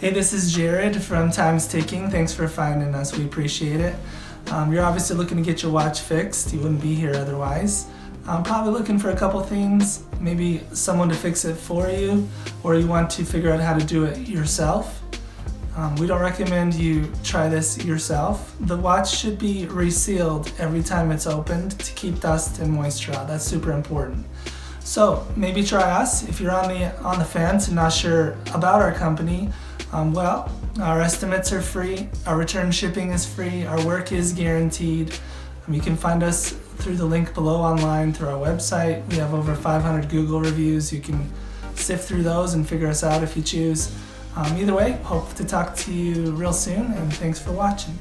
Hey, this is Jared from Time's Ticking. Thanks for finding us. We appreciate it. You're obviously looking to get your watch fixed. You wouldn't be here otherwise. Probably looking for a couple things, maybe someone to fix it for you, or you want to figure out how to do it yourself. We don't recommend you try this yourself. The watch should be resealed every time it's opened to keep dust and moisture out. That's super important. So maybe try us if you're on the fence and not sure about our company. Well, our estimates are free, our return shipping is free, our work is guaranteed. You can find us through the link below online through our website. We have over 500 Google reviews. You can sift through those and figure us out if you choose. Either way, hope to talk to you real soon, and thanks for watching.